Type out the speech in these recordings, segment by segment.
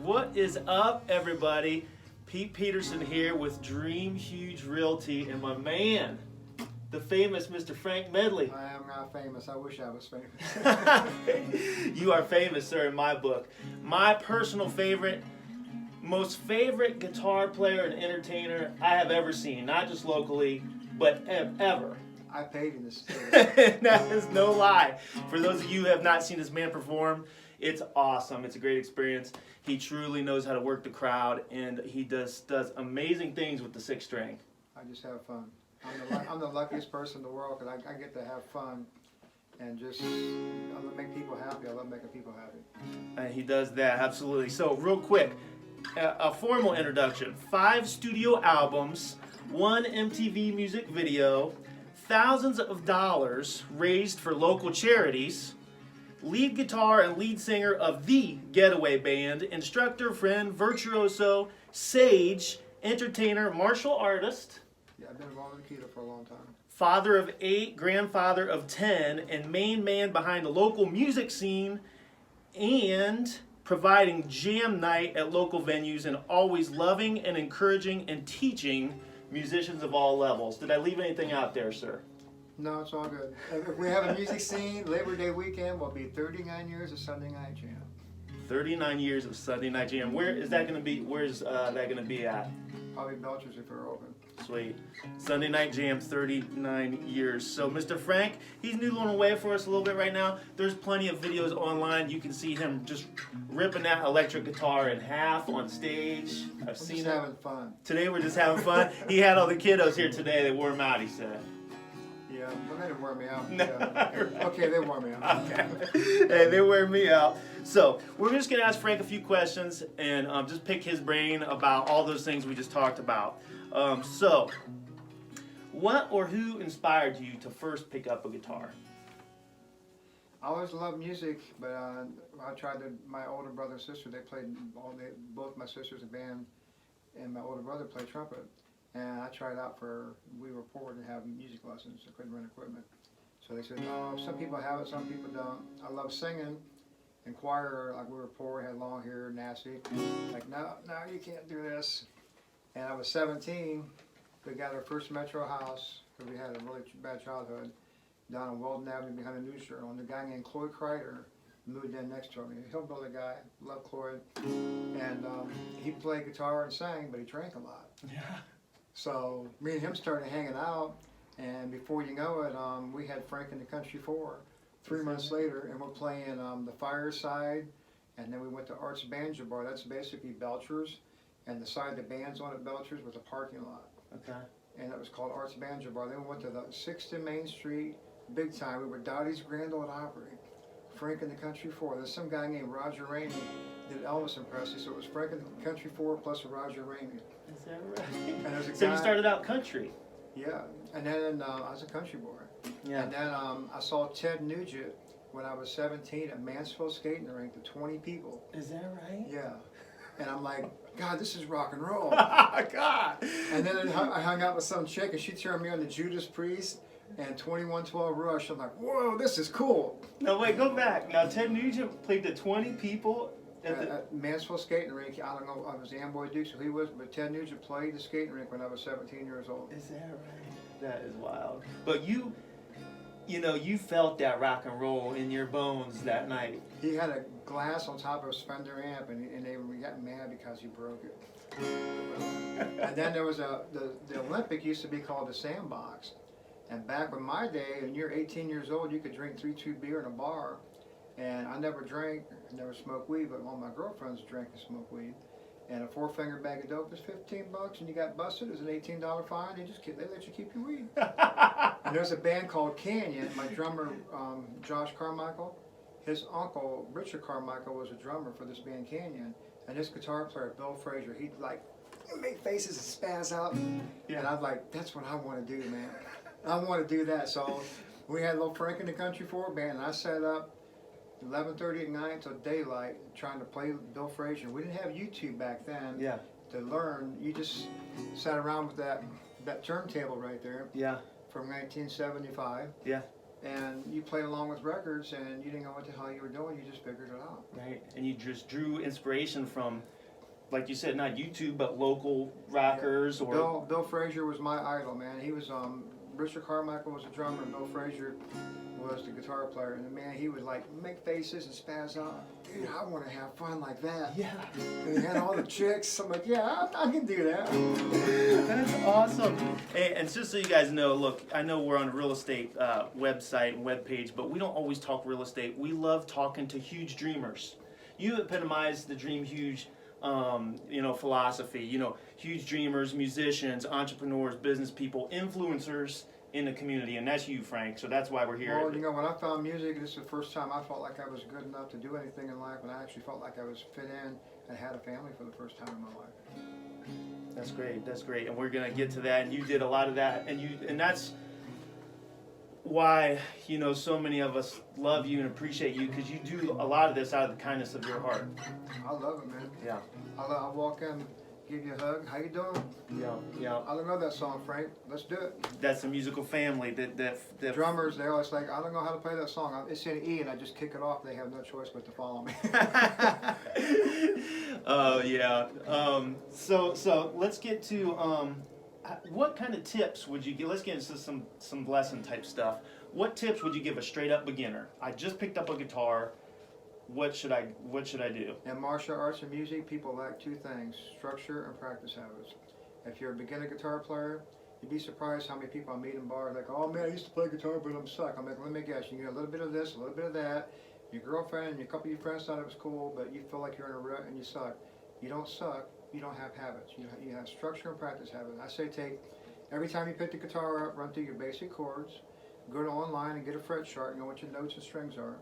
What is up, everybody? Pete Peterson here with Dream Huge Realty and my man, the famous Mr. Frank Medley. I am not famous. I wish I was famous. You are famous, sir, in my book. My personal favorite, most favorite guitar player and entertainer I have ever seen, not just locally, but ever. I paid in this. That is no lie. For those of you who have not seen this man perform, it's awesome. It's a great experience. He truly knows how to work the crowd, and he does amazing things with the sixth string. I just have fun. I'm the luckiest person in the world because I get to have fun and just I love make people happy. I love making people happy. He does that, absolutely. So real quick, a formal introduction. 5 studio albums, 1 MTV music video, thousands of dollars raised for local charities, lead guitar and lead singer of the Getaway Band, instructor, friend, virtuoso, sage, entertainer, martial artist. Yeah, I've been involved in keto for a long time. Father of 8, grandfather of 10, and main man behind the local music scene, and providing jam night at local venues, and always loving and encouraging and teaching musicians of all levels. Did I leave anything out there, sir? No, it's all good. If we have a music scene, Labor Day weekend will be 39 years of Sunday Night Jam. 39 years of Sunday Night Jam. Where is that going to be? Where's that going to be at? Probably Belcher's if we're open. Sweet. Sunday Night Jam, 39 years. So Mr. Frank, he's noodling away for us a little bit right now. There's plenty of videos online. You can see him just ripping that electric guitar in half on stage. I've seen Just it. having fun. Today we're just having fun. He had all the kiddos here today. They wore him out, he said. Yeah, well, they didn't wear me out. No, Yeah. right. Okay, they wore me out. Okay. Hey, they wear me out. So we're just going to ask Frank a few questions and just pick his brain about all those things we just talked about. So, what or who inspired you to first pick up a guitar? I always loved music, but I tried to. My older brother and sister, they played both my sisters in band, and my older brother played trumpet. And I tried out we were poor to have music lessons. I couldn't rent equipment. So they said, no, some people have it, some people don't. I love singing and choir, like we were poor, we had long hair, nasty. Like, no, you can't do this. And I was 17, we got our first Metro house, because we had a really bad childhood, down on Weldon Avenue behind a news journal. And the guy named Cloyd Kreider moved in next to me. A hillbilly guy, loved Cloyd. And he played guitar and sang, but he drank a lot. Yeah. So me and him started hanging out, and before you know it, we had Frank in the Country 4 3 months later, and we're playing the Fireside, and then we went to Arts Banjo Bar. That's basically Belcher's, and the side the band's on at Belcher's was a parking lot. Okay. And it was called Arts Banjo Bar. Then we went to the 6th and Main Street, big time. We were Dottie's Grand Ole Opry, Frank in the Country 4. There's some guy named Roger Ramey did Elvis and Presley, so it was Frank in the Country 4 plus a Roger Ramey. Is that right? And there's a So guy, you started out country. Yeah, and then I was a country boy. Yeah. And then I saw Ted Nugent when I was 17 at Mansfield Skating Rink to 20 people. Is that right? Yeah. And I'm like, God, this is rock and roll. God. And then I hung out with some chick, and she turned me on to Judas Priest and 2112 Rush. I'm like, whoa, this is cool. No, wait, go back. Now, Ted Nugent played to 20 people At Mansfield Skating Rink. I don't know, I was the Amboy Duke, so he was, but Ted Nugent played the skating rink when I was 17 years old. Is that right? That is wild. But you felt that rock and roll in your bones that night. He had a glass on top of his Fender amp, and they got mad because he broke it. And then there was the Olympic used to be called the Sandbox. And back in my day, when you're 18 years old, you could drink 3-2 beer in a bar. And I never drank, never smoked weed, but all my girlfriends drank and smoked weed. And a 4-finger bag of dope is $15, and you got busted, it was an $18 fine. They let you keep your weed. And there's a band called Canyon. My drummer, Josh Carmichael, his uncle, Richard Carmichael, was a drummer for this band Canyon. And his guitar player, Bill Frazier, he'd like make faces and spaz out. Yeah. And I'm like, that's what I want to do, man. I want to do that. So we had a little Frank in the Country 4 band, and I set up 11:30 at night until daylight trying to play Bill Frazier. We didn't have YouTube back then. Yeah. To learn, you just sat around with that turntable right there. Yeah. From 1975. Yeah. And you played along with records, and you didn't know what the hell you were doing. You just figured it out. Right. And you just drew inspiration from like you said, not YouTube, but local rockers or. Bill Frazier was my idol, man. He was Richard Carmichael was the drummer, and Bill Frazier was the guitar player. And man, he would like make faces and spaz out. Dude, I want to have fun like that. Yeah. And he had all the chicks. I'm like, yeah, I can do that. That's awesome. Hey, and just so you guys know, look, I know we're on a real estate website and webpage, but we don't always talk real estate. We love talking to huge dreamers. You epitomize the dream huge, philosophy. Huge dreamers, musicians, entrepreneurs, business people, influencers in the community, and that's you, Frank. So that's why we're here. Well, when I found music, this is the first time I felt like I was good enough to do anything in life, and I actually felt like I was fit in and had a family for the first time in my life. That's great. That's great. And we're gonna get to that. And you did a lot of that, and that's why so many of us love you and appreciate you, because you do a lot of this out of the kindness of your heart. I love it, man. Yeah. I'll walk in, give you a hug. How you doing? Yeah. I don't know that song, Frank. Let's do it. That's a musical family. That drummers, they're always like, I don't know how to play that song. It's in E, and I just kick it off. They have no choice but to follow me. Oh yeah. So let's get to what kind of tips would you give? Let's get into some lesson type stuff. What tips would you give a straight up beginner? I just picked up a guitar. What should I do? In martial arts and music, people lack two things: structure and practice habits. If you're a beginner guitar player, you'd be surprised how many people I meet in bars like, oh man, I used to play guitar, but I'm stuck. I'm like, let me guess, you get a little bit of this, a little bit of that. Your girlfriend and a couple of your friends thought it was cool, but you feel like you're in a rut and you suck. You don't suck. You don't have habits. You have structure and practice habits. I say every time you pick the guitar up, run through your basic chords, go to online and get a fret chart, know what your notes and strings are,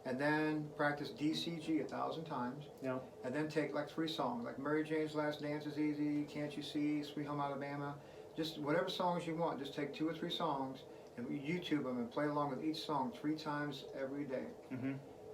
and then practice DCG 1,000 times. Yeah. And then take like 3 songs, like Mary Jane's Last Dance is Easy, Can't You See, Sweet Home Alabama, just whatever songs you want. Just take 2 or 3 songs and YouTube them and play along with each song 3 times every day.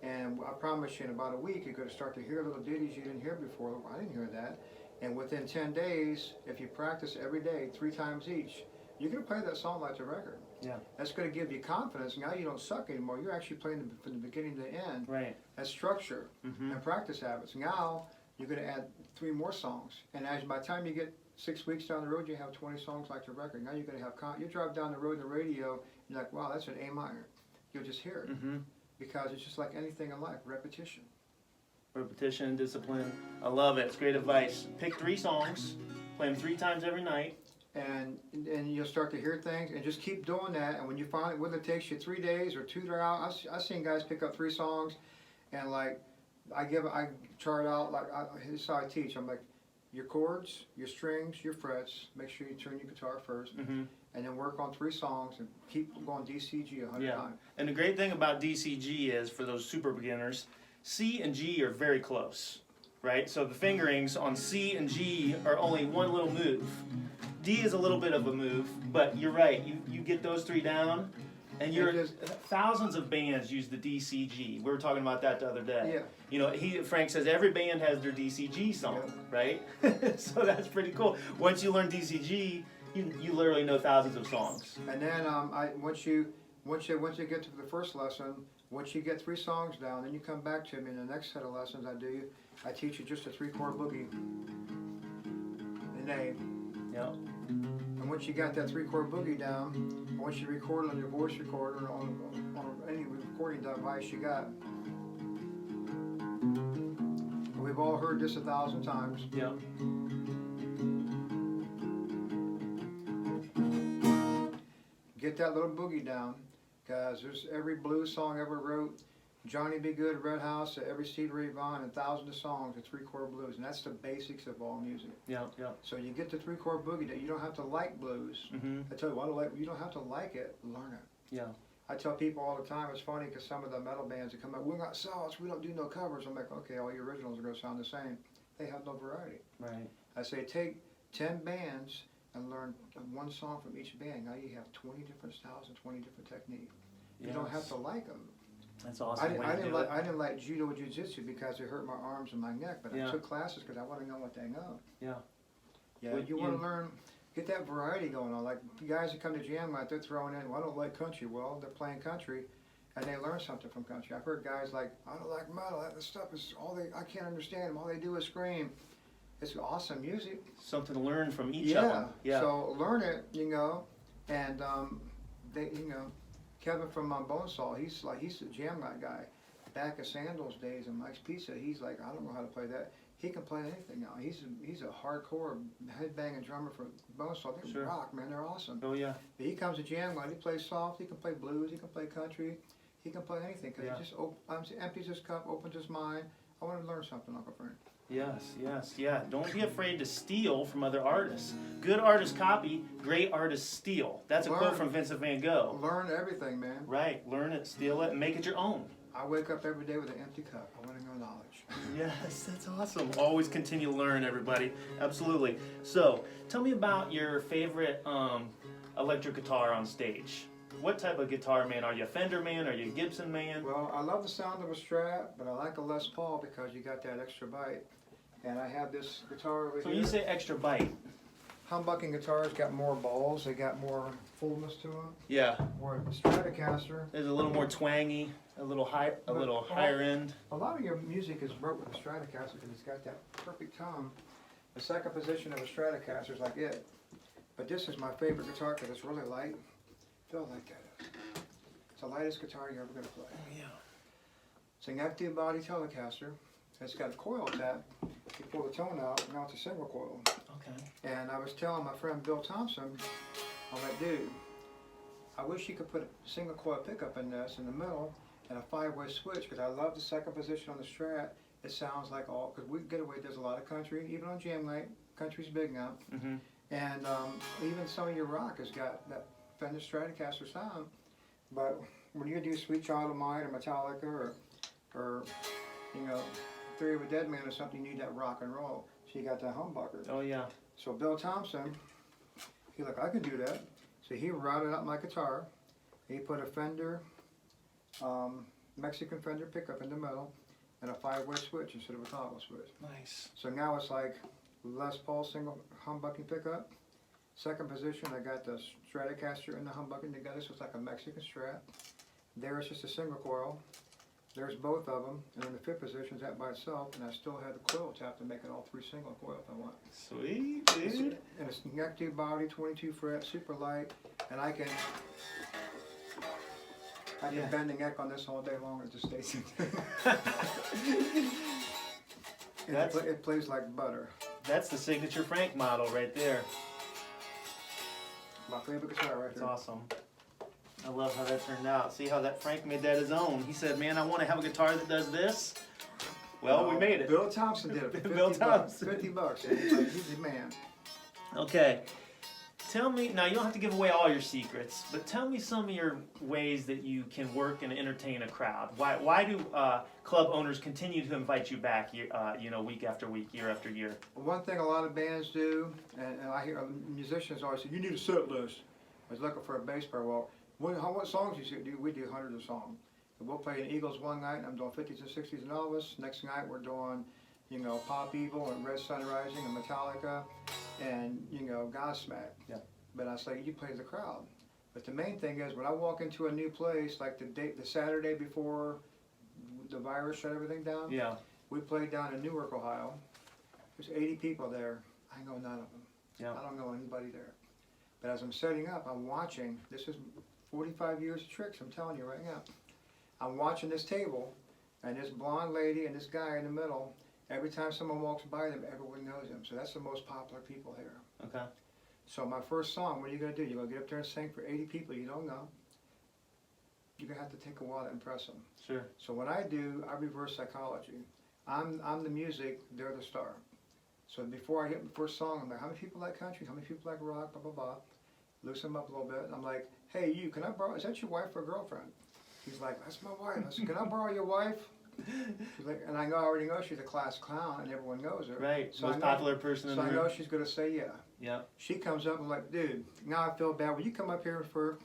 And I promise you, in about a week, you're going to start to hear little ditties you didn't hear before. I didn't hear that. And within 10 days, if you practice every day, 3 times each, you're going to play that song like a record. Yeah. That's going to give you confidence. Now you don't suck anymore. You're actually playing from the beginning to the end. Right. That's structure and practice habits. Now you're going to add 3 more songs. And by the time you get 6 weeks down the road, you have 20 songs like the record. Now you're going to have, you drive down the road in the radio, you're like, wow, that's an A minor. You'll just hear it. Because it's just like anything in life, repetition. Repetition, discipline. I love it. It's great advice. Pick 3 songs, play them 3 times every night. And you'll start to hear things, and just keep doing that. And when you find it, whether it takes you 3 days or 2 hours, I've seen guys pick up 3 songs, and like I chart out this is how I teach. I'm like, your chords, your strings, your frets. Make sure you turn your guitar first, and then work on 3 songs and keep going DCG 100 times. And the great thing about DCG is, for those super beginners, C and G are very close, right? So the fingerings on C and G are only one little move. D is a little bit of a move, but you're right. You get those 3 down, and thousands of bands use the DCG. We were talking about that the other day. Yeah. Frank says every band has their DCG song, right? So that's pretty cool. Once you learn DCG, you literally know thousands of songs. And then once you get to the first lesson, once you get 3 songs down, then you come back to me in the next set of lessons I teach you just a 3-chord boogie. The name. Yep. And once you got that 3-chord boogie down, I want you to record on your voice recorder or on any recording device you got. And we've all heard this 1,000 times. Yep. Get that little boogie down, because there's every blues song ever wrote. Johnny B. Good, Red House, every Stevie Ray Vaughan, and thousands of songs of 3-chord blues, and that's the basics of all music. Yeah. So you get the 3-chord boogie that you don't have to like blues. I tell you, you don't have to like it, learn it. Yeah. I tell people all the time, it's funny because some of the metal bands that come out, we're not solos, we don't do no covers. I'm like, okay, all your originals are going to sound the same. They have no variety. Right. I say take 10 bands and learn 1 song from each band. Now you have 20 different styles and 20 different techniques. You don't have to like them. That's awesome. I didn't like judo jiu-jitsu because it hurt my arms and my neck, but I took classes because I want to know what they know. Yeah. Yeah, you want to learn, get that variety going on. Like the guys that come to jam night, they're throwing in, well, I don't like country. Well, they're playing country, and they learn something from country. I've heard guys like, I don't like metal. That stuff is I can't understand them. All they do is scream. it's awesome music. Something to learn from each of them. Yeah. So learn it, and they, Kevin from Bonesaw, he's a jam night guy. Back in Sandals days and Mike's Pizza, he's like, I don't know how to play that. He can play anything now. He's a hardcore headbanging drummer for Bonesaw. They rock, man. They're awesome. Oh yeah. But he comes to jam night. He plays soft. He can play blues. He can play country. He can play anything because he just empties his cup, opens his mind. I want to learn something, Uncle Frank. Yes, yes, yeah. Don't be afraid to steal from other artists. Good artists copy, great artists steal. That's a quote from Vincent van Gogh. Learn everything, man. Right. Learn it, steal it, and make it your own. I wake up every day with an empty cup. I want to know knowledge. Yes, that's awesome. Always continue to learn, everybody. Absolutely. So, tell me about your favorite electric guitar on stage. What type of guitar man? Are you a Fender man? Are you a Gibson man? Well, I love the sound of a Strat, but I like a Les Paul because you got that extra bite. And I have this guitar over here. So you say extra bite. Humbucking guitars got more balls. They got more fullness to them. Yeah. Or the Stratocaster. There's a little more twangy, a little higher end. A lot of your music is wrote with a Stratocaster because it's got that perfect tone. The second position of a Stratocaster is like it. But this is my favorite guitar because it's really light. Feel like that. It's the lightest guitar you're ever going to play. Oh, yeah. It's an active body Telecaster. It's got a coil tap. You pull the tone out, now it's a single coil. Okay. And I was telling my friend Bill Thompson, I'm like, dude, I wish you could put a single coil pickup in this in the middle and a 5-way switch because I love the second position on the Strat. It sounds like because we Getaway does a lot of country, even on jam night. Country's big now. Mm-hmm. And even some of your rock has got that Fender Stratocaster sound. But when you do Sweet Child of Mine or Metallica or Theory of a Dead Man or something, you need that rock and roll. So you got that humbucker. Oh yeah. So Bill Thompson, he's like, I can do that. So he routed out my guitar. He put a Fender, Mexican Fender pickup in the middle and a 5-way switch instead of a toggle switch. Nice. So now it's like Les Paul single humbucking pickup. Second position, I got the Stratocaster and the humbucking together, so it's like a Mexican Strat. There it's just a single coil. There's both of them, and then the fifth position is that by itself, and I still have the coil tap to make it all 3 single coil if I want. Sweet, dude. And it's neck to body, 22 fret, super light, and I can bend the neck on this all day long. It just stays in. It plays like butter. That's the signature Frank model right there. My favorite guitar right That's there. awesome. I love how that turned out. See how that Frank made that his own. He said, man, I want to have a guitar that does this. Well, we made it. Bill Thompson did it for 50 Bill Thompson. $50. He's the man. Okay. Tell me, now you don't have to give away all your secrets, but tell me some of your ways that you can work and entertain a crowd. Why do club owners continue to invite you back, week after week, year after year? One thing a lot of bands do, and I hear musicians always say, you need a set list. I was looking for a bass player. Well, what songs you do? We do hundreds of songs. And we'll play an Eagles one night, and I'm doing 50s and 60s and Elvis. Next night we're doing, Pop Evil and Red Sun Rising and Metallica and, Godsmack. Yeah. But I say, you play the crowd. But the main thing is when I walk into a new place, like the Saturday before the virus shut everything down, Yeah. we played down in Newark, Ohio. There's 80 people there. I know none of them. Yeah. I don't know anybody there. But as I'm setting up, I'm watching. This is 45 years of tricks, I'm telling you right now. I'm watching this table, and this blonde lady and this guy in the middle. Every time someone walks by them, everyone knows them. So that's the most popular people here. Okay. So my first song, what are you going to do? You're going to get up there and sing for 80 people you don't know. You're going to have to take a while to impress them. Sure. So what I do, I reverse psychology. I'm the music, they're the star. So before I hit the first song, I'm like, how many people like country? How many people like rock? Blah, blah, blah. Loosen them up a little bit. And I'm like, hey, you, can I borrow, is that your wife or girlfriend? He's like, that's my wife. I said, can I borrow your wife? She's like, and I already know she's a class clown and everyone knows her. Right, So most popular person in So the I room. know she's going to say yeah. Yeah. She comes up and like, dude, now I feel bad. Will you come up here for,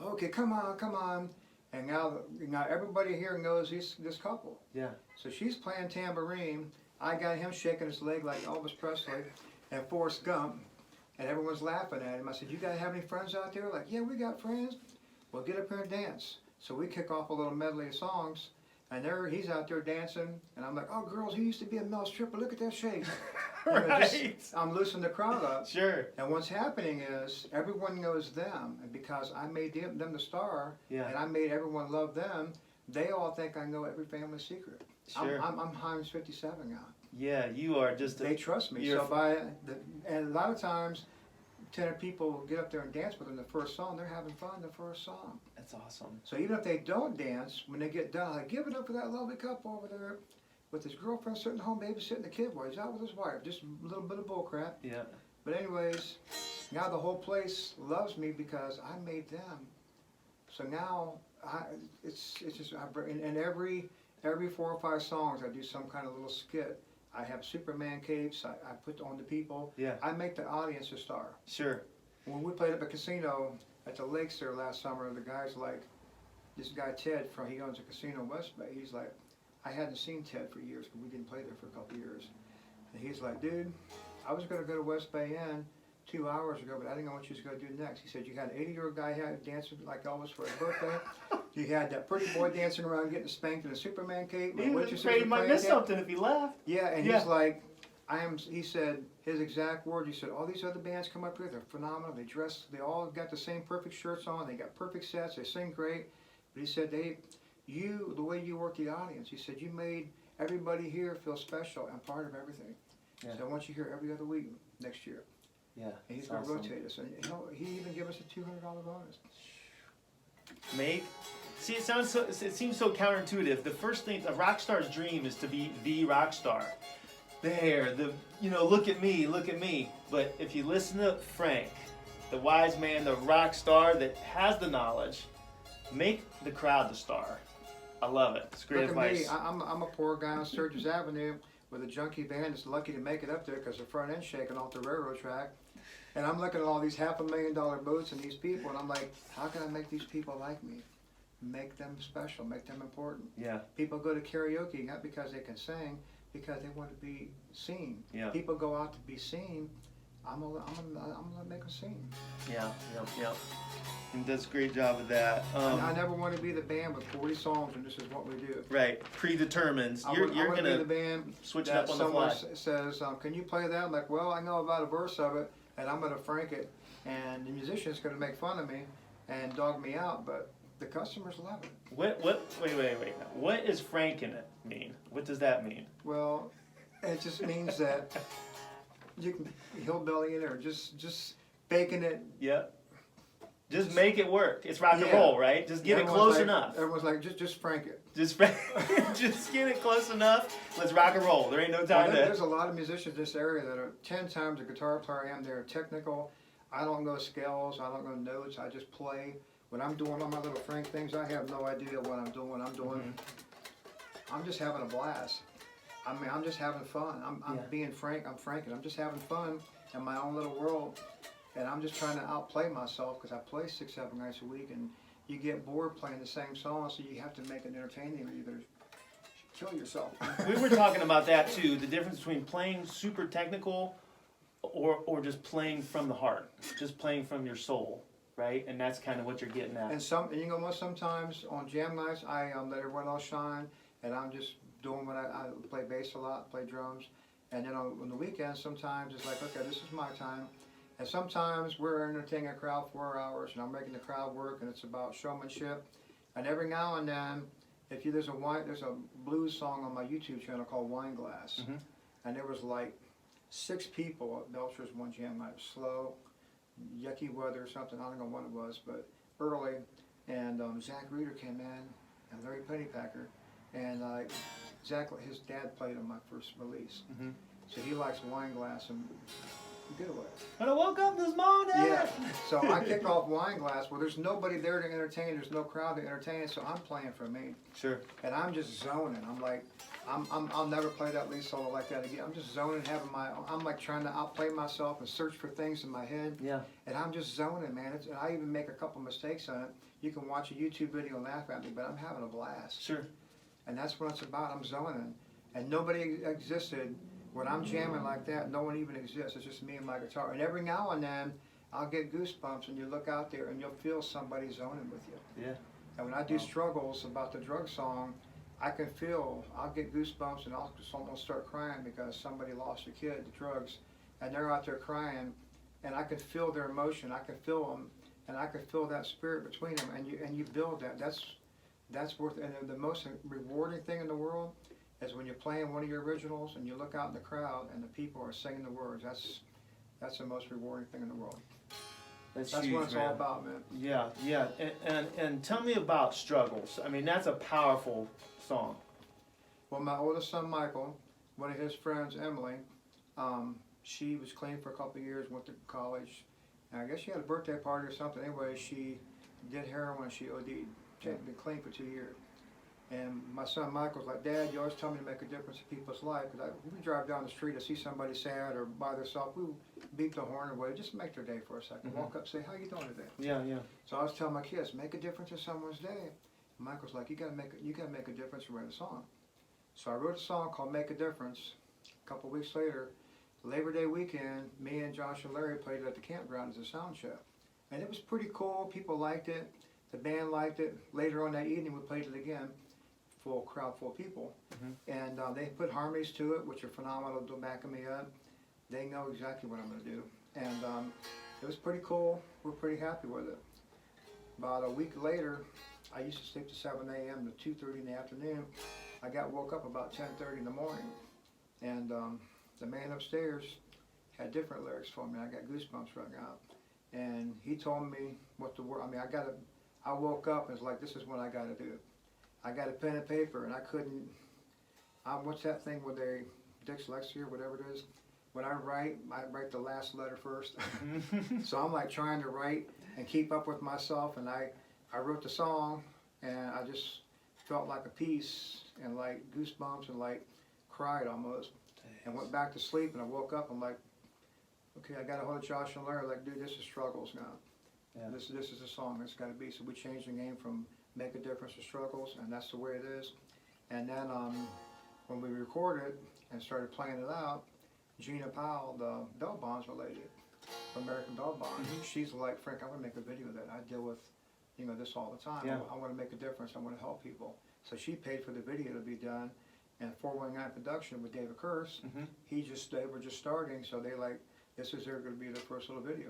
okay, come on. And now everybody here knows this couple. Yeah. So she's playing tambourine. I got him shaking his leg like Elvis Presley and Forrest Gump. And everyone's laughing at him. I said, you guys have any friends out there? Like, yeah, we got friends. Well, get up here and dance. So we kick off a little medley of songs. And he's out there dancing, and I'm like, oh, girls, he used to be a male stripper. Look at that shake. Right. I'm loosening the crowd up. Sure. And what's happening is everyone knows them, and because I made them the star, Yeah. and I made everyone love them, they all think I know every family secret. Sure. I'm Heinz 57 now. Yeah, you are just. They trust me. And a lot of times, 10 people will get up there and dance with them the first song. They're having fun the first song. That's awesome. So even if they don't dance, when they get done, like, give it up for that lovely couple over there with his girlfriend sitting home babysitting the kid while he's out with his wife. Just a little bit of bull crap. Yeah. But anyways, now the whole place loves me because I made them. So now it's just in every 4 or 5 songs I do some kind of little skit. I have Superman capes. I put on the people. Yeah. I make the audience a star. Sure. When we played at the casino at the lakes there last summer, the guy's like, this guy Ted he owns a casino in West Bay. He's like, I hadn't seen Ted for years because we didn't play there for a couple of years. And he's like, dude, I was going to go to West Bay Inn 2 hours ago, but I didn't know what you was going to do next. He said, you had an 80-year-old guy dancing like Elvis for his birthday. You had that pretty boy dancing around getting spanked in a Superman cape. He was afraid he might miss something if he left. Yeah, and he's like, he said, his exact words, he said, all these other bands come up here, they're phenomenal, they all got the same perfect shirts on, they got perfect sets, they sing great. But he said, the way you work the audience, he said, you made everybody here feel special and part of everything. Yeah. So I want you here every other week next year. Yeah. And he's going to rotate us, and he even give us a $200 bonus. See, it seems so counterintuitive. The first thing, a rock star's dream is to be the rock star. Look at me. But if you listen to Frank, the wise man, the rock star that has the knowledge, make the crowd the star. I love it. It's great advice. Look at me. I'm a poor guy on Sturgis Avenue with a junkie band that's lucky to make it up there because the front end's shaking off the railroad track. And I'm looking at all these $500,000 boats and these people, and I'm like, how can I make these people like me? Make them special, make them important. Yeah. People go to karaoke not because they can sing, because they want to be seen. Yeah. People go out to be seen. I'm gonna make them sing. Yeah. And does a great job of that. I never want to be the band with 40 songs and this is what we do. Right, predetermined. You're gonna gonna be the band switch it up on the fly. Someone says, can you play that? I'm like, well, I know about a verse of it, and I'm gonna frank it, and the musician's gonna make fun of me and dog me out, but the customers love it. Wait. What does franking it mean? What does that mean? Well, it just means that you can hillbilly it or just baking it. Yep. Just make it work. It's rock and roll, right? Just get it close enough. Everyone's like, just frank it. Just get it close enough. Let's rock and roll. There ain't no time to. There's a lot of musicians in this area that are 10 times the guitar player I am. They're technical. I don't know scales. I don't know notes. I just play. When I'm doing all my little frank things, I have no idea what I'm doing. I'm just having a blast. I mean, I'm just having fun. I'm being frank. I'm franking. I'm just having fun in my own little world. And I'm just trying to outplay myself because I play 6-7 nights a week, and you get bored playing the same song, so you have to make it entertaining, or you're gonna kill yourself. We were talking about that too. The difference between playing super technical, or just playing from the heart, just playing from your soul, right? And that's kind of what you're getting at. And sometimes on jam nights I let everyone else shine, and I'm just doing what I play bass a lot, play drums, and then on the weekends sometimes it's like, okay, this is my time. And sometimes we're entertaining a crowd 4 hours, and I'm making the crowd work, and it's about showmanship. And every now and then, there's a blues song on my YouTube channel called Wine Glass, and there was like 6 people at Belcher's one jam night. Slow, yucky weather or something. I don't know what it was, but early. And Zach Reeder came in, and Larry Pennypacker, and Zach, his dad played on my first release, so he likes Wine Glass and. Get away. When I woke up this morning. Yeah. So I kicked off Wine Glass. Well, there's nobody there to entertain. There's no crowd to entertain. So I'm playing for me. Sure. And I'm just zoning. I'm like, I'll never play that lead solo like that again. I'm just zoning, I'm like trying to outplay myself and search for things in my head. Yeah. And I'm just zoning, man. And I even make a couple mistakes on it. You can watch a YouTube video and laugh at me, but I'm having a blast. Sure. And that's what it's about. I'm zoning. And nobody existed. When I'm jamming like that, no one even exists. It's just me and my guitar. And every now and then, I'll get goosebumps, and you look out there, and you'll feel somebody zoning with you. Yeah. And when I do Struggles about the drug song, I can feel, I'll get goosebumps and I'll just almost start crying because somebody lost a kid to drugs and they're out there crying and I can feel their emotion, I can feel them and I can feel that spirit between them and you build that. That's worth, and the most rewarding thing in the world is when you're playing one of your originals and you look out in the crowd and the people are singing the words. That's the most rewarding thing in the world. That's That's huge, what it's man. all about, man. Yeah, yeah. And tell me about Struggles. I mean, that's a powerful song. Well, my oldest son, Michael, one of his friends, Emily, she was clean for a couple of years, went to college. And I guess she had a birthday party or something. Anyway, she did heroin, she OD'd. She had been clean for 2 years. And my son Michael's like, Dad, you always tell me to make a difference in people's life. Because we drive down the street, I see somebody sad or by themselves, we beep the horn away, just make their day for a 2nd Walk up, say, how you doing today? Yeah, yeah. So I was telling my kids, make a difference in someone's day. And Michael's like, you gotta make a difference and write a song. So I wrote a song called Make a Difference. A couple weeks later, Labor Day weekend, me and Josh and Larry played it at the campground as a sound check. And it was pretty cool, people liked it, the band liked it. Later on that evening we played it again, full crowd, full of people. And they put harmonies to it, which are phenomenal, to backing me up. They know exactly what I'm gonna do. And it was pretty cool, we're pretty happy with it. About a week later, I used to sleep to 7 a.m. to 2:30 in the afternoon. I got woke up about 10:30 in the morning. And the man upstairs had different lyrics for me. I got goosebumps right now. And he told me what the word, I woke up and was like, this is what I gotta do. I got a pen and paper and I couldn't, what's that thing where they, dyslexia or whatever it is? When I write the last letter first. So I'm like trying to write and keep up with myself, and I wrote the song and I just felt like a peace and like goosebumps and like cried almost. And went back to sleep and I woke up, I'm like, okay, I got a hold of Josh and Larry, like, dude, this is Struggles now. Yeah. This is a song it's gotta be. So we changed the name from Make a Difference to Struggles, and that's the way it is. And then when we recorded and started playing it out, Gina Powell, the Bell Bonds related, from American Bell Bonds, she's like, Frank, I want to make a video of that. I deal with, this all the time. Yeah. I want to make a difference. I want to help people. So she paid for the video to be done. And 419 Production with David Kurse, they were just starting, so they like, this is going to be their first little video.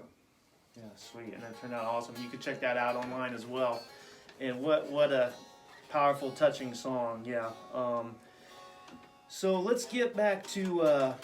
Yeah, sweet, and that turned out awesome. You can check that out online as well. And what a powerful, touching song, yeah. So let's get back to,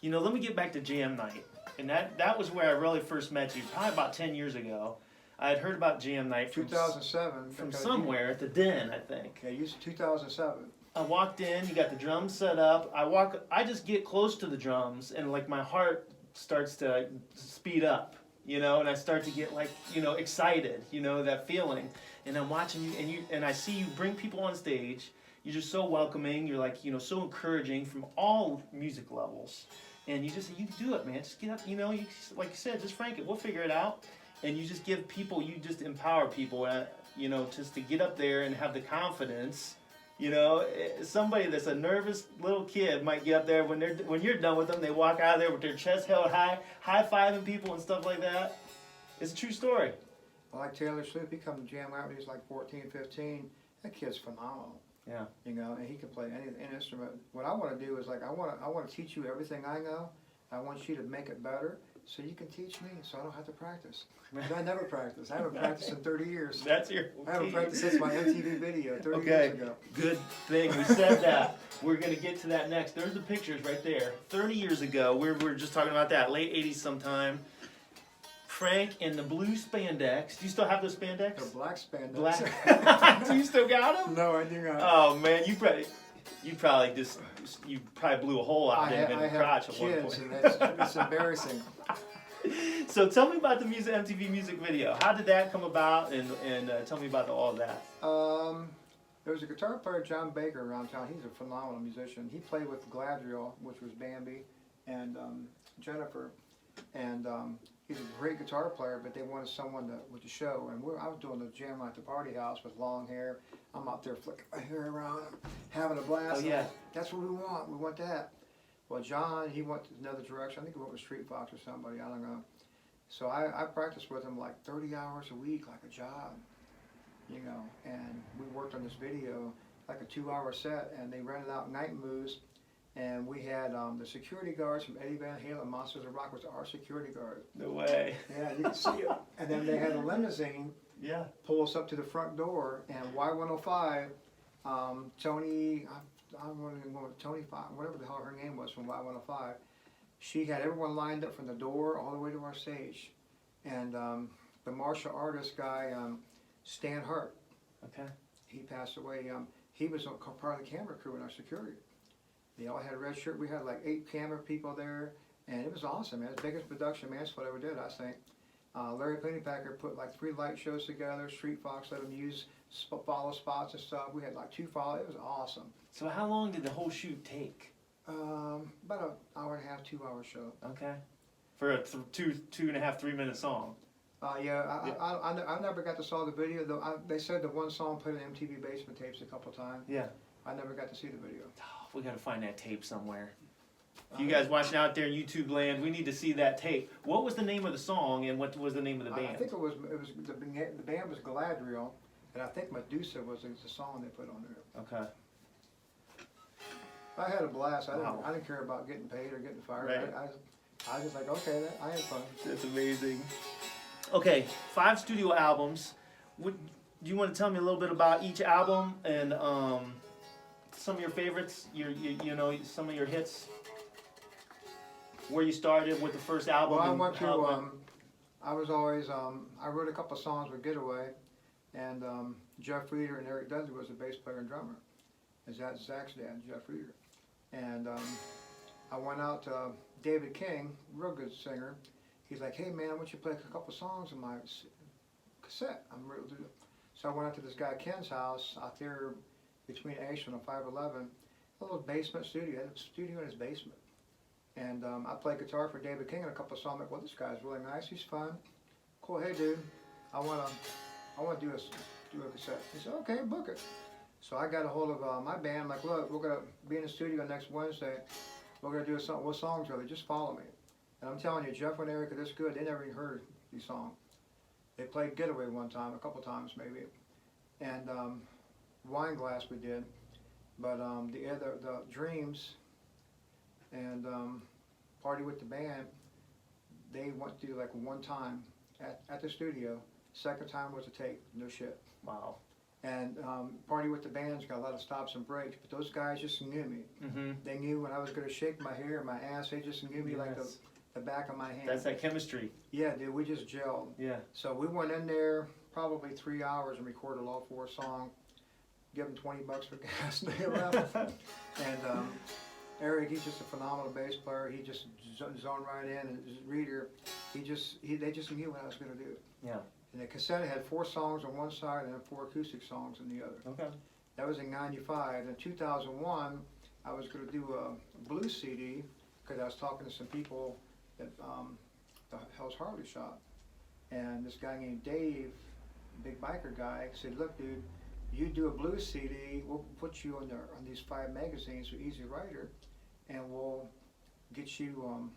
let me get back to Jam Night. And that was where I really first met you, probably about 10 years ago. I had heard about Jam Night from 2007. From somewhere at the Den, I think. Yeah, you 2007. I walked in, you got the drums set up. I just get close to the drums and like my heart starts to speed up, and I start to get like, excited, that feeling. And I'm watching you and I see you bring people on stage. You're just so welcoming. You're like, so encouraging from all music levels. And you just, you can do it, man. Just get up, like you said, just frank it. We'll figure it out. And you just give people, you just empower people, just to get up there and have the confidence. Somebody that's a nervous little kid might get up there when you're done with them, they walk out of there with their chest held high, high-fiving people and stuff like that. It's a true story. Well, like Taylor Swift, he come to Jam out when he's like 14, 15. That kid's phenomenal. Yeah. And he can play any instrument. What I want to do is like, I want to teach you everything I know. I want you to make it better. So you can teach me, so I don't have to practice. I never practice. I haven't practiced in 30 years. That's your I haven't practiced since my MTV video 30 years ago. Good thing we said that. We're going to get to that next. There's the pictures right there. 30 years ago, we were just talking about that, late 80s sometime. Frank in the blue spandex. Do you still have those spandex? They're black spandex. Black. Do you still got them? No, I do not. Oh, man, you probably blew a hole out in the crotch at one point. And it's embarrassing. So tell me about the MTV music video. How did that come about, and tell me about all of that. There was a guitar player, John Baker, around town. He's a phenomenal musician. He played with Galadriel, which was Bambi, and Jennifer. And he's a great guitar player, but they wanted someone with the show. And I was doing the jam at the party house with long hair. I'm out there flicking my hair around, having a blast. Oh, yeah. That's what we want. We want that. Well, John, he went another direction. I think he went with Street Fox or somebody. I don't know. So I practiced with him like 30 hours a week, like a job. you know, and we worked on this video, like a 2-hour set, and they rented out night moves, and we had the security guards from Eddie Van Halen, Monsters of Rock was our security guard. No way. Yeah, you can see it. And then they had a limousine Yeah. pull us up to the front door, and Y105, Tony, I don't want to go with Tony, whatever the hell her name was from Y105, she had everyone lined up from the door all the way to our stage. And the martial artist guy, Stan Hart, Okay. he passed away. He was part of the camera crew in our security. They all had red shirt. We had like 8 camera people there, and it was awesome, man. It was the biggest production Mansfield ever did, I think. Larry Pennypacker put like 3 light shows together. Street Fox let him use follow spots and stuff. We had like 2 follow. It was awesome. So how long did the whole shoot take? About an hour and a half, 2-hour show. Okay. For a 2.5, 3-minute song. I never got to saw the video though. They said the one song put in MTV Basement tapes a couple times. Yeah. I never got to see the video. Oh, we gotta find that tape somewhere. If you guys watching out there in YouTube land, we need to see that tape. What was the name of the song and what was the name of the band? I think it was the band was Galadriel, and I think Medusa was the song they put on there. Okay. I had a blast. Wow. I didn't care about getting paid or getting fired. Right. I was just like, okay, I had fun. That's amazing. Okay, 5 studio albums. Do you want to tell me a little bit about each album and some of your favorites? You know, some of your hits. Where you started with the first album. Well, I went to. I was always. I wrote a couple songs with Getaway, and Jeff Reeder and Eric Dudley was the bass player and drummer. Is that Zach's dad, Jeff Reeder? And I went out to David King, real good singer. He's like, hey man, why don't you play a couple songs in my cassette? I'm real to. So I went out to this guy Ken's house out there between Ashland and 511, a little basement studio. He had a studio in his basement. And I played guitar for David King and a couple of songs. I'm like, well, this guy's really nice. He's fun. Cool. Hey, dude, I want to do a cassette. He said, okay, book it. So I got a hold of my band. I'm like, look, we're gonna be in the studio next Wednesday. We're gonna do a song. What songs are they? Just follow me. And I'm telling you, Jeff and Eric are this good. They never even heard these songs. They played Getaway one time, a couple times maybe, and Wine Glass we did. But the Dreams and Party with the Band, they went to like one time at the studio. Second time was a take, no shit. Wow. And Party with the Band's got a lot of stops and breaks, but those guys just knew me. Mm-hmm. They knew when I was going to shake my hair, my ass, they just knew me like the back of my hand. That's that chemistry. Yeah, dude, we just gelled. Yeah. So we went in there probably 3 hours and recorded all 4 songs, give them $20 for gas, and they left. And Eric, he's just a phenomenal bass player. He just zoned right in, and his Reader, they just knew what I was going to do. Yeah. And the cassette had 4 songs on one side and then 4 acoustic songs on the other. Okay. That was in '95. In 2001, I was going to do a blues CD because I was talking to some people at the Hell's Harley shop, and this guy named Dave, big biker guy, said, "Look, dude, you do a blues CD. We'll put you on these 5 magazines with Easy Rider, and we'll get you."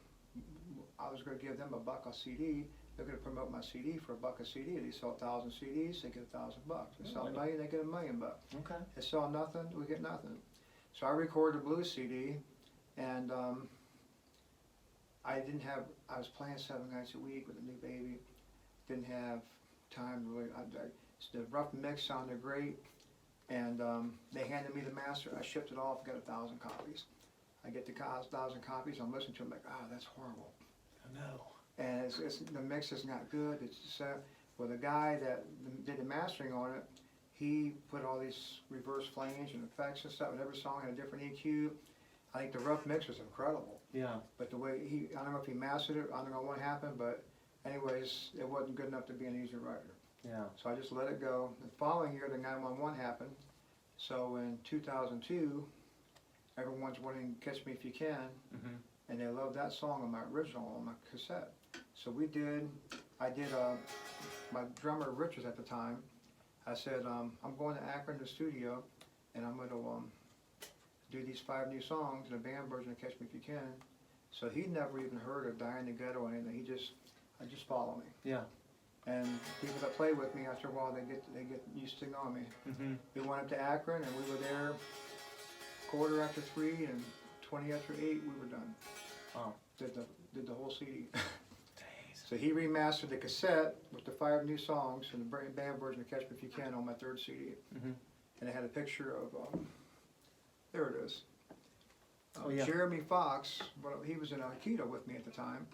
I was going to give them $1 a CD. They're going to promote my CD for $1 a CD. They sell 1,000 CDs, they get $1,000. They sell a million, they get $1 million. Okay. They sell nothing, we get nothing. So I recorded a blues CD, and I was playing 7 nights a week with a new baby. Didn't have time really. The rough mix sounded great, and they handed me the master. I shipped it off, got 1,000 copies. I get the 1,000 copies, I'm listening to them like, that's horrible. No. And the mix is not good. It's well, the guy that did the mastering on it, he put all these reverse flange and effects and stuff, and every song had a different EQ. I think the rough mix was incredible. Yeah. But the way I don't know if he mastered it, I don't know what happened, but anyways, it wasn't good enough to be an Easy Rider. Yeah. So I just let it go. The following year, the 911 happened. So in 2002, everyone's wanting Catch Me If You Can. Mm-hmm. And they loved that song on my original, on my cassette. So I did, my drummer Richards at the time, I said, I'm going to Akron to the studio, and I'm going to do these 5 new songs in a band version of Catch Me If You Can. So he never even heard of Die in the Ghetto or anything. I just follow me. Yeah. And people that play with me, after a while, they get used to knowing me. Mm-hmm. We went up to Akron, and we were there quarter after 3 and 20 after 8. We were done. Wow. Did the whole CD. Dang. So he remastered the cassette with the 5 new songs and the band version of Catch Me If You Can on my 3rd CD. Mm-hmm. And it had a picture of, there it is. Oh, yeah. Jeremy Fox, well, he was in Aikido with me at the time.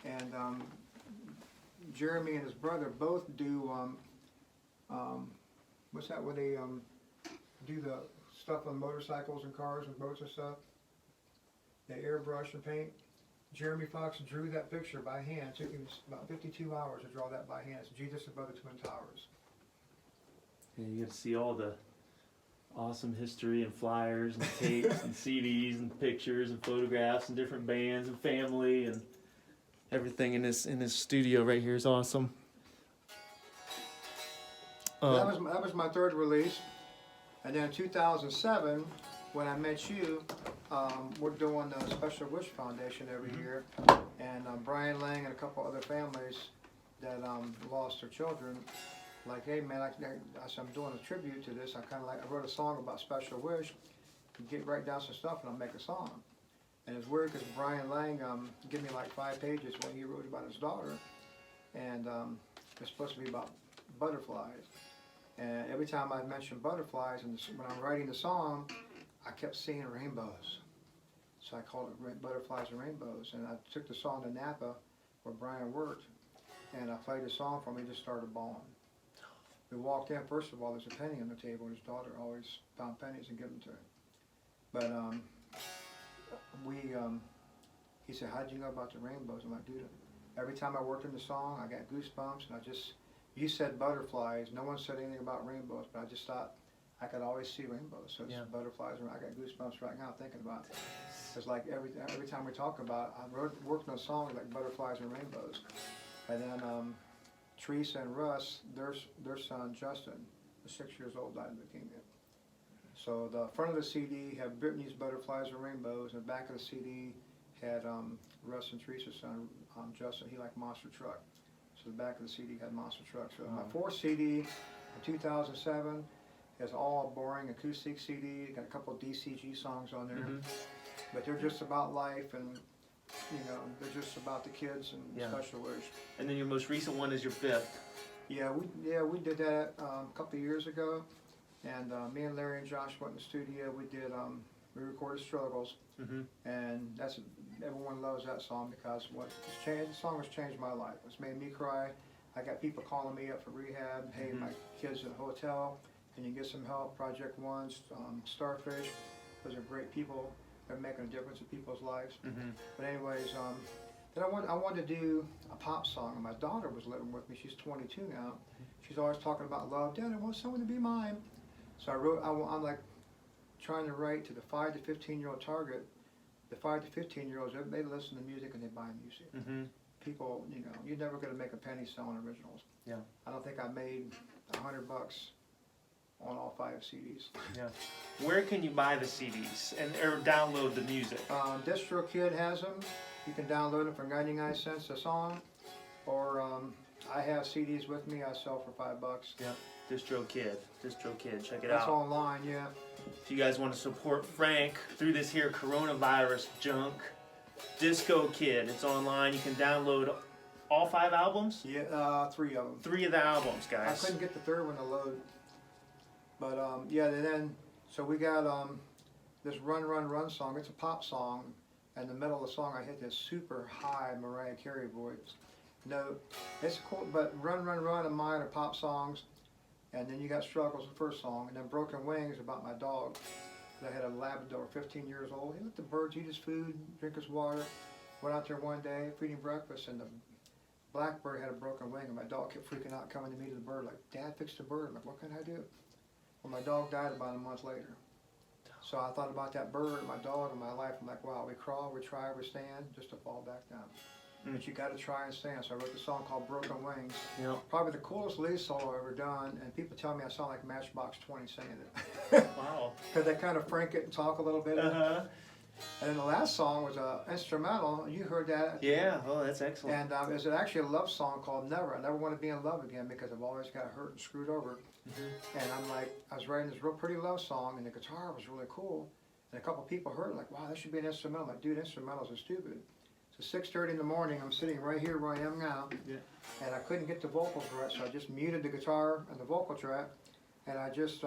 And Jeremy and his brother both do, what's that, where they do the stuff on motorcycles and cars and boats and stuff? They airbrush and paint. Jeremy Fox drew that picture by hand. It took him about 52 hours to draw that by hand. It's Jesus above the Twin Towers. Yeah, you get to see all the awesome history and flyers and tapes and CDs and pictures and photographs and different bands and family and everything in this studio right here is awesome. That was my 3rd release. And then in 2007, when I met you, we're doing the Special Wish Foundation every year, and Brian Lang and a couple other families that lost their children, like, hey man, I said, I'm doing a tribute to this. I wrote a song about Special Wish, write down some stuff, and I'll make a song. And it's weird because Brian Lang gave me like 5 pages when he wrote about his daughter, and it's supposed to be about butterflies. And every time I mentioned butterflies, and when I'm writing the song, I kept seeing rainbows. So I called it Butterflies and Rainbows. And I took the song to Napa, where Brian worked, and I played the song for him. He just started bawling. We walked in, first of all, there's a penny on the table. His daughter always found pennies and gave them to him. But he said, how'd you know about the rainbows? I'm like, dude, every time I worked in the song, I got goosebumps, and you said butterflies. No one said anything about rainbows, but I just thought I could always see rainbows. So it's butterflies, and I got goosebumps right now thinking about it. It's like every time we talk about it, I worked on a song like Butterflies and Rainbows. And then Teresa and Russ, their son Justin, was 6 years old, died of leukemia. So the front of the CD had Brittany's Butterflies and Rainbows, and the back of the CD had Russ and Teresa's son, Justin. He liked Monster Truck. So the back of the CD had Monster Truck. So my 4th CD in 2007 is all boring acoustic CD. Got a couple of DCG songs on there, but they're just about life, and they're just about the kids and Special Wish. And then your most recent one is your 5th. Yeah, we did that a couple of years ago, and me and Larry and Josh went in the studio. We recorded Struggles, and everyone loves that song because the song has changed my life. It's made me cry. I got people calling me up for rehab. Hey, my kid's in a hotel. Can you get some help? Project One's Starfish. Those are great people. They're making a difference in people's lives. But anyways, then I wanted to do a pop song. And my daughter was living with me. She's 22 now. She's always talking about love. Dad, I want someone to be mine. So I'm like trying to write to the 5 to 15-year-old target. The 5 to 15-year-olds, they listen to music and they buy music. People, you're never going to make a penny selling originals. Yeah. I don't think I made $100 on all 5 CDs. Yeah. Where can you buy the CDs or download the music? DistroKid has them. You can download them for 99 cents a song, or I have CDs with me. I sell for $5. Yeah. DistroKid, check it out. That's online, yeah. If you guys want to support Frank through this here coronavirus junk, DistroKid, it's online. You can download all 5 albums? Yeah, 3 of them. 3 of the albums, guys. I couldn't get the 3rd one to load. But so we got this Run, Run, Run song. It's a pop song. In the middle of the song, I hit this super high Mariah Carey voice. No, it's cool, but Run, Run, Run and mine are pop songs. And then you got Struggles, the first song. And then Broken Wings about my dog. I had a Labrador, 15 years old. He let the birds eat his food, drink his water. Went out there one day, feeding breakfast, and the blackbird had a broken wing, and my dog kept freaking out, coming to me to the bird, like, Dad, fix the bird. I'm like, what can I do? Well, my dog died about a month later. So I thought about that bird, my dog, and my life. I'm like, wow, we crawl, we try, we stand, just to fall back down. But you got to try and stand. So I wrote the song called Broken Wings. Yep. Probably the coolest lead solo I've ever done, and people tell me I sound like Matchbox 20 singing it. Wow. Because I kind of frank it and talk a little bit. And then the last song was a instrumental. You heard that. Yeah, oh, that's excellent. And it was actually a love song called Never. I never want to be in love again because I've always got hurt and screwed over. And I'm like, I was writing this real pretty love song, and the guitar was really cool. And a couple people heard it, like, wow, that should be an instrumental. I'm like, dude, instrumentals are stupid. So 6:30 in the morning, I'm sitting right here where I am now, and I couldn't get the vocals right, so I just muted the guitar and the vocal track, and I just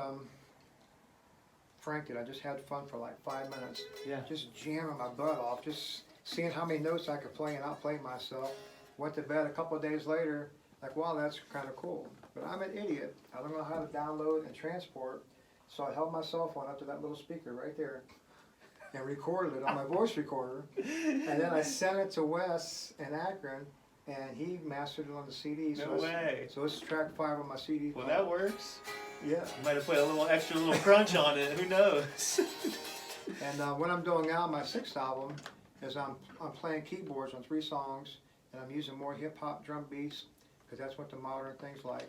franked it. I just had fun for like 5 minutes, just jamming my butt off, just seeing how many notes I could play and outplay myself. Went to bed a couple of days later, like, wow, that's kind of cool. But I'm an idiot. I don't know how to download and transport, so I held my cell phone up to that little speaker right there and recorded it on my voice recorder. And then I sent it to Wes in Akron, and he mastered it on the CD. No way. So it's track 5 on my CD. Well, that works. Yeah. You might have put a little extra little crunch on it. Who knows? And what I'm doing now, my 6th album, is I'm playing keyboards on 3 songs, and I'm using more hip-hop drum beats, because that's what the modern thing's like.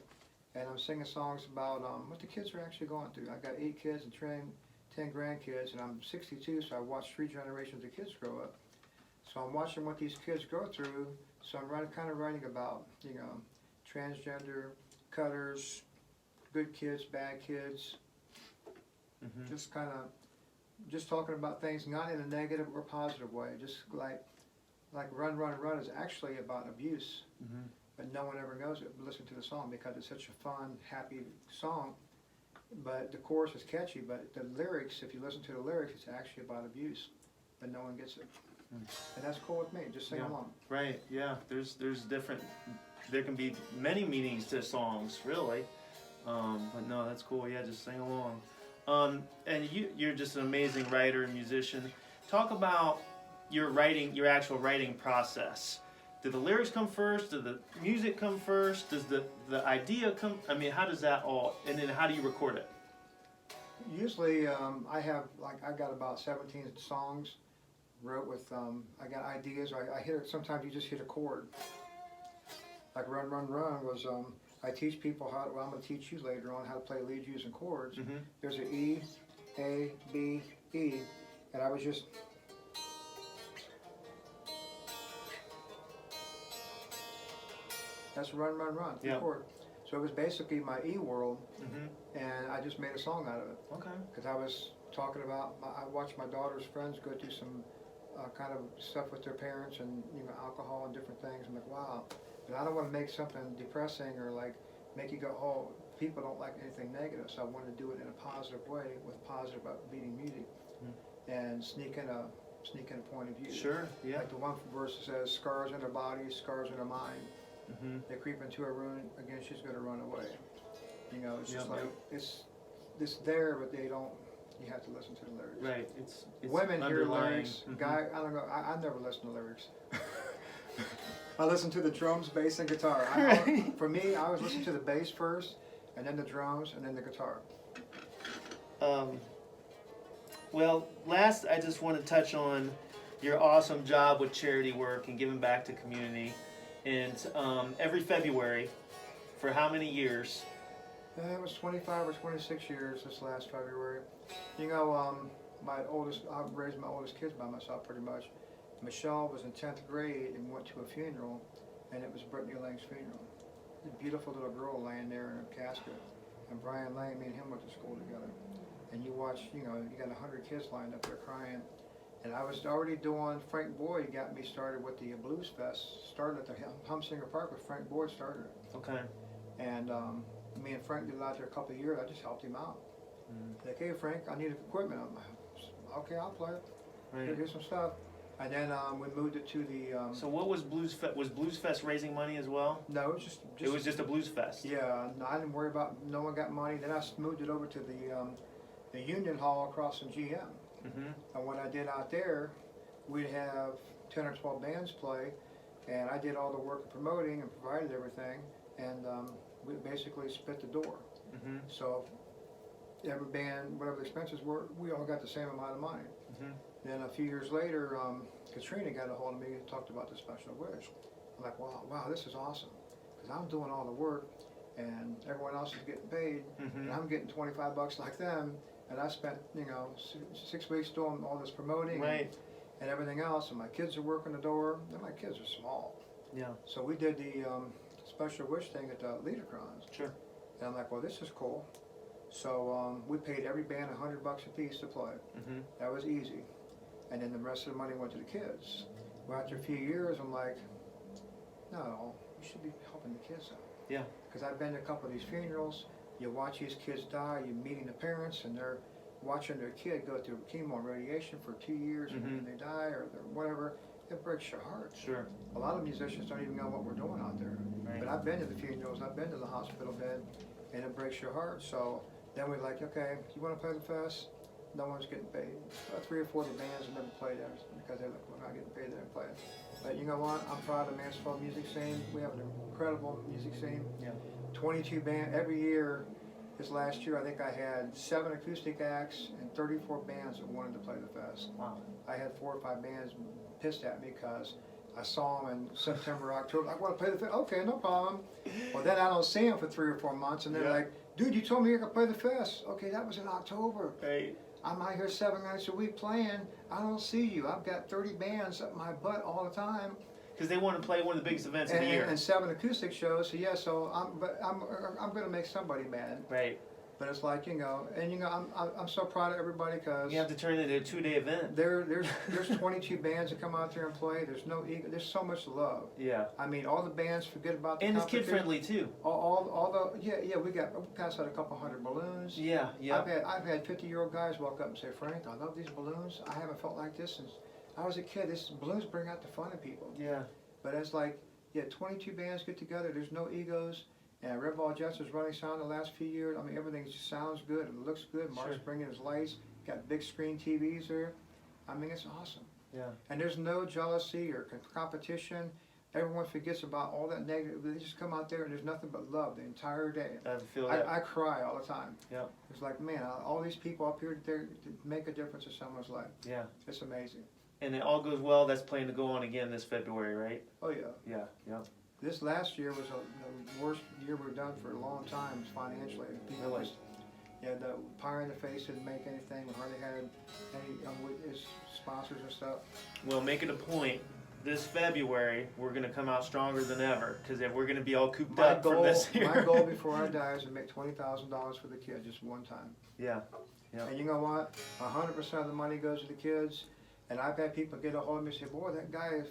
And I'm singing songs about what the kids are actually going through. I got 8 kids and 10 grandkids, and I'm 62, so I watched 3 generations of kids grow up. So I'm watching what these kids go through, so I'm kind of writing about, you know, transgender, cutters, good kids, bad kids, just kind of, just talking about things not in a negative or positive way, just like Run, Run, Run is actually about abuse, but no one ever knows it. Listen to the song because it's such a fun, happy song. But the chorus is catchy, but the lyrics, if you listen to the lyrics, it's actually about abuse, but no one gets it. And that's cool with me, just sing along. Right, yeah, there's different, there can be many meanings to songs, really. But no, that's cool, yeah, just sing along. And you're just an amazing writer and musician. Talk about your actual writing process. Do the lyrics come first? Does the music come first? Does the idea come? I mean, how does that all, and then how do you record it? Usually, I got about 17 songs wrote with, I got ideas, I hit it, sometimes you just hit a chord. Like Run, Run, Run was, I teach people how, well, I'm going to teach you later on how to play leads using chords. There's an E, A, B, E, and I was just, that's Run, Run, Run, chord. So it was basically my E world, and I just made a song out of it. Okay. Because I was talking about, I watched my daughter's friends go through some kind of stuff with their parents and, you know, alcohol and different things. I'm like, wow. But I don't want to make something depressing or like make you go, oh, people don't like anything negative. So I wanted to do it in a positive way with positive upbeating music and sneak in a point of view. Sure, yeah. Like the one verse says, scars in her body, scars in her mind. They creep into her room, again, she's going to run away. You know, it's just like, it's there, but they don't, you have to listen to the lyrics. Right, it's women hear lyrics, guy, I don't know, I never listen to lyrics. I listen to the drums, bass, and guitar. For me, I always listen to the bass first, and then the drums, and then the guitar. Well, last I just want to touch on your awesome job with charity work and giving back to community. And every February, for how many years? It was 25 or 26 years this last February. You know, I raised my oldest kids by myself pretty much. Michelle was in 10th grade and went to a funeral, and it was Brittany Lang's funeral. A beautiful little girl laying there in a casket. And Brian Lang, me and him went to school together. And you watch, you know, you got 100 kids lined up there crying. And I was already doing, Frank Boyd got me started with the Blues Fest. Started at the Humsinger Park with Frank Boyd started it. Okay. And me and Frank did it out there a couple of years. I just helped him out. Like, hey Frank, I need equipment. I'm like, okay, I'll play it. Right. Here's some stuff. And then we moved it to the. So what was Blues Fest? Was Blues Fest raising money as well? No, it was just it was just a Blues Fest. Yeah, no, I didn't worry about. No one got money. Then I moved it over to the Union Hall across from GM. And what I did out there, we'd have 10 or 12 bands play, and I did all the work of promoting and provided everything, and we basically split the door. So every band, whatever the expenses were, we all got the same amount of money. Then a few years later, Katrina got a hold of me and talked about the Special Wish. I'm like, wow, this is awesome, because I'm doing all the work, and everyone else is getting paid, and I'm getting 25 bucks like them. And I spent, 6 weeks doing all this promoting and everything else, and my kids are working the door, and my kids are small. Yeah. So we did the special wish thing at the Liederkranz. Sure. And I'm like, well, this is cool. So we paid every band $100 a piece to play. Mm-hmm. That was easy. And then the rest of the money went to the kids. Well, after a few years, I'm like, no, you should be helping the kids out. Yeah. Because I've been to a couple of these funerals. You watch these kids die. You're meeting the parents, and they're watching their kid go through chemo and radiation for 2 years, and then they die or whatever. It breaks your heart. Sure. A lot of musicians don't even know what we're doing out there. Right. But I've been to the funerals. I've been to the hospital bed, and it breaks your heart. So then we're like, okay, you want to play the fest? No one's getting paid. 3 or 4 of the bands have never played there because they're like, we're not getting paid, they're playing. But you know what? I'm proud of the Mansfield music scene. We have an incredible music scene. Yeah. 22 bands every year. This last year, I think I had 7 acoustic acts and 34 bands that wanted to play the fest. Wow. I had 4 or 5 bands pissed at me because I saw them in September, October. I want to play the fest. Okay, no problem. Well, then I don't see them for 3 or 4 months, and they're like, dude, you told me you're going to play the fest. Okay, that was in October. Right. I'm out here 7 nights a week playing. I don't see you. I've got 30 bands up my butt all the time. Because they want to play one of the biggest events of the year. And 7 acoustic shows. So yeah, so I'm going to make somebody mad. Right. But it's like, I'm so proud of everybody because you have to turn it into a 2-day event. There's 22 bands that come out there and play. There's no ego. There's so much love. Yeah. I mean, all the bands forget about the and it's kid friendly too. All the we passed out a couple hundred balloons. Yeah. Yeah. I've had 50-year-old guys walk up and say, Frank, I love these balloons. I haven't felt like this since I was a kid. This balloons bring out the fun in people. Yeah. But it's like, 22 bands get together. There's no egos. And Red Ball Jester's running sound the last few years. I mean, everything just sounds good and looks good. Mark's bringing his lights. Got big screen TVs there. I mean, it's awesome. Yeah. And there's no jealousy or competition. Everyone forgets about all that negative. They just come out there and there's nothing but love the entire day. I feel that. I cry all the time. Yeah. It's like, man, all these people up here there to make a difference in someone's life. Yeah. It's amazing. And it all goes well. That's planned to go on again this February, right? Oh yeah. Yeah. Yeah. This last year was the worst year we've done for a long time financially. People Really? The Pie in the Face didn't make anything. We hardly had any sponsors and stuff. Well, make it a point. This February, we're going to come out stronger than ever because if we're going to be all cooped up for this year. My goal before I die is to make $20,000 for the kids just one time. Yeah. Yeah. And you know what? 100% of the money goes to the kids. And I've had people get a hold of me and say, boy, that guy is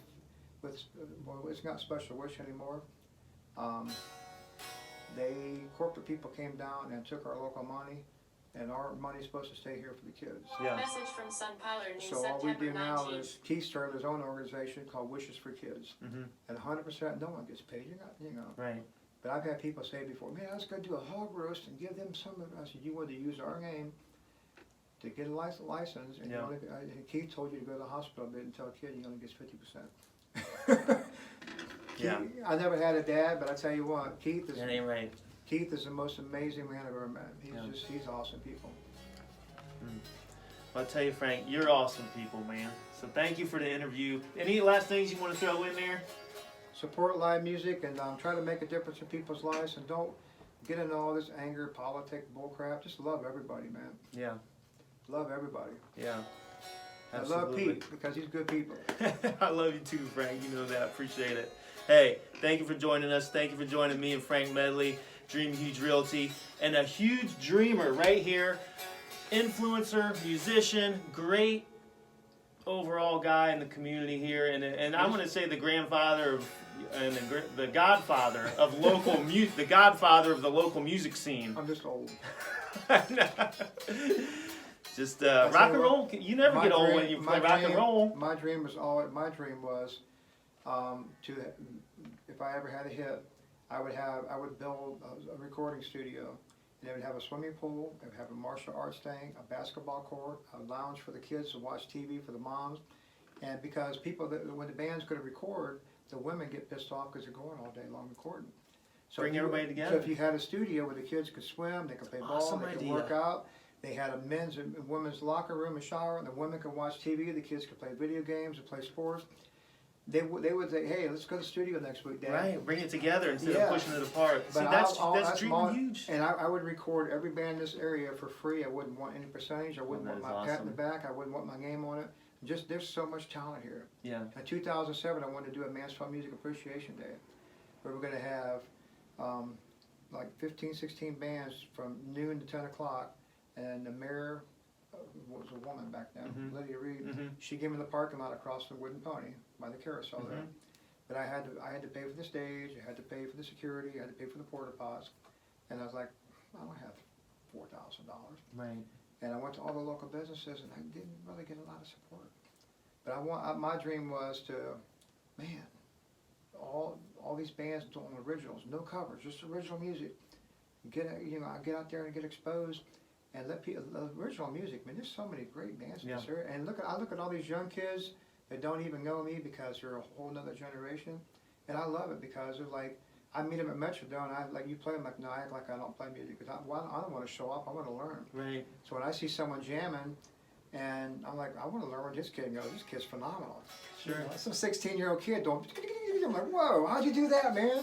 it's not Special Wish anymore. Corporate people came down and took our local money, and our money's supposed to stay here for the kids. Yeah. Message from Sun Pilar, new So all we September do now 19th. is Keith started his own organization called Wishes for Kids, and 100% no one gets paid. You're not, Right. But I've had people say before, man, I was going to do a hog roast and give them some of it. I said, you wanted to use our name to get a license, and Keith told you to go to the hospital bed and tell a kid you only get 50%. Yeah. I never had a dad, but I tell you what, Keith is. That ain't right. Keith is the most amazing man I've ever met. He's awesome people. Well, I'll tell you, Frank, you're awesome people, man. So thank you for the interview. Any last things you want to throw in there? Support live music and try to make a difference in people's lives, and don't get into all this anger, politics, bullcrap. Just love everybody, man. Yeah. Love everybody. Yeah. Absolutely. I love Pete because he's good people. I love you too, Frank. You know that. I appreciate it. Hey, thank you for joining us. Thank you for joining me and Frank Medley, Dream Huge Realty, and a huge dreamer right here. Influencer, musician, great overall guy in the community here, and I'm going to say the grandfather of and the godfather of local the godfather of the local music scene. I'm just old. Just rock and roll. You never get old when you play rock and roll. My dream was to, if I ever had a hit, I would build a recording studio, and it would have a swimming pool, it would have a martial arts thing, a basketball court, a lounge for the kids to watch TV for the moms, and because when the band's going to record, the women get pissed off because they're going all day long recording. So bring everybody together. So if you had a studio where the kids could swim, they could play ball, they could work out. They had a men's and women's locker room and shower, and the women could watch TV, the kids could play video games and play sports. they would say, hey, let's go to the studio next week, Dad. Right, bring it together instead Yeah. of pushing it apart. See, But that's dreaming huge. And I would record every band in this area for free. I wouldn't want any percentage. I wouldn't that want is my pat in the awesome. back. I wouldn't want my name on it. Just there's so much talent here. Yeah. In 2007, I wanted to do a Mansfield Music Appreciation Day, where we're going to have like 15, 16 bands from noon to 10 o'clock, and the mayor was a woman back then, Mhm. Lydia Reed. Mhm. She gave me the parking lot across the Wooden Pony by the carousel there. Mhm. But I had to pay for the stage, I had to pay for the security, I had to pay for the porta pots, and I was like, I don't have $4,000. Right. And I went to all the local businesses, and I didn't really get a lot of support. But my dream was to, man, all these bands doing originals, no covers, just original music. I get out there and get exposed, and let people original music. Man, there's so many great bands in this area. And I look at all these young kids that don't even know me because they're a whole nother generation, and I love it because they're like, I meet them at Metrodome, and I like, you play them, like, no, I act like I don't play music because I don't want to show off. I want to learn. Right. So when I see someone jamming, and I'm like, I want to learn what this kid knows. This kid's phenomenal. Sure. You know, some 16-year-old kid don't. I'm like, whoa, how'd you do that, man?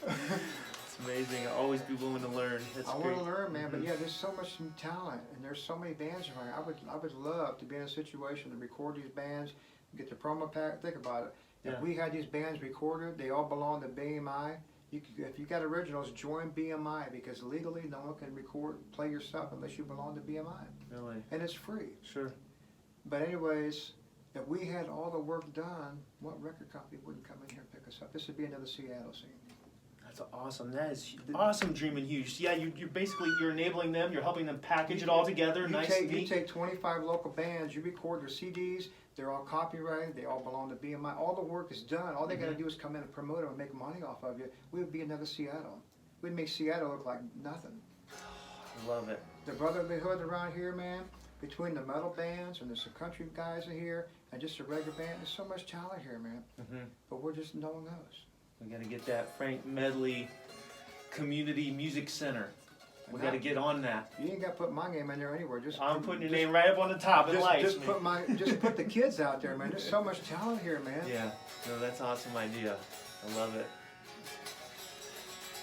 It's amazing. I'll always be willing to learn. That's I great. want to learn, man. Mhm. But yeah, there's so much talent, and there's so many bands around. I would love to be in a situation to record these bands, get the promo pack. Think about it. Yeah. If we had these bands recorded, they all belong to BMI. If you got originals, join BMI because legally no one can play your stuff unless you belong to BMI, Really? and it's free. Sure. But anyways, if we had all the work done, what record company wouldn't come in here and pick us up? This would be another Seattle scene. That's awesome. That is awesome, dreaming huge. Yeah, you're basically enabling them. You're helping them package it all together. You take 25 local bands, you record their CDs. They're all copyrighted. They all belong to BMI. All the work is done. All they got to do is come in and promote them and make money off of you. We would be another Seattle. We'd make Seattle look like nothing. Love it. The brotherhood around here, man, between the metal bands and there's some country guys in here and just a regular band, there's so much talent here, man. Mm-hmm. But we're just, no one knows. We got to get that Frank Medley Community Music Center. We got to get on that. You ain't got to put my name in there anywhere. I'm putting your name right up on the top in lights. Just put the kids out there, man. There's so much talent here, man. Yeah, no, that's an awesome idea. I love it.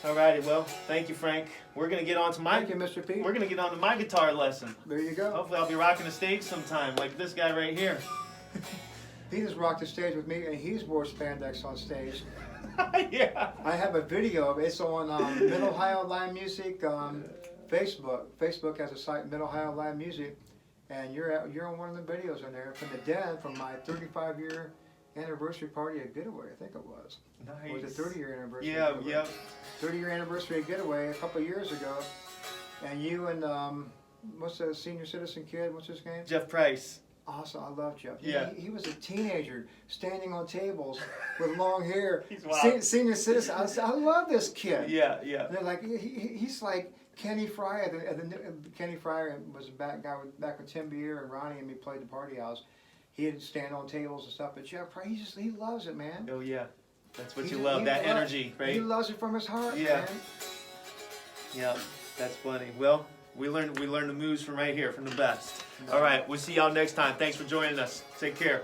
Alrighty, well, thank you, Frank. We're gonna get on to Thank you, Mr. Pete. We're gonna get on to my guitar lesson. There you go. Hopefully, I'll be rocking the stage sometime, like this guy right here. He just rocked the stage with me, and he's wore spandex on stage. Yeah. I have a video of it. It's on Mid Ohio Live Music Facebook. Facebook has a site, Mid Ohio Live Music, and you're on one of the videos in there from the Den from my 35-year anniversary party at Getaway. I think it was. Nice. It was the 30-year anniversary. Yeah, of Getaway. yep. 30-year anniversary of Getaway a couple of years ago, and you and what's the senior citizen kid? What's his name? Jeff Price. Awesome, I love Jeff. Yeah. He was a teenager standing on tables with long hair. He's wild. Senior citizen. I love this kid. Yeah, yeah. And they're like, he's like Kenny Fryer. Kenny Fryer was a back with Tim Beer and Ronnie and me played the Party House. He'd stand on tables and stuff. But Jeff Fryer, he loves it, man. Oh yeah. That's what you love, that energy, right? He loves it from his heart, Yeah. man. Yeah, that's funny. Well, we learned the moves from right here, from the best. All right, we'll see y'all next time. Thanks for joining us. Take care.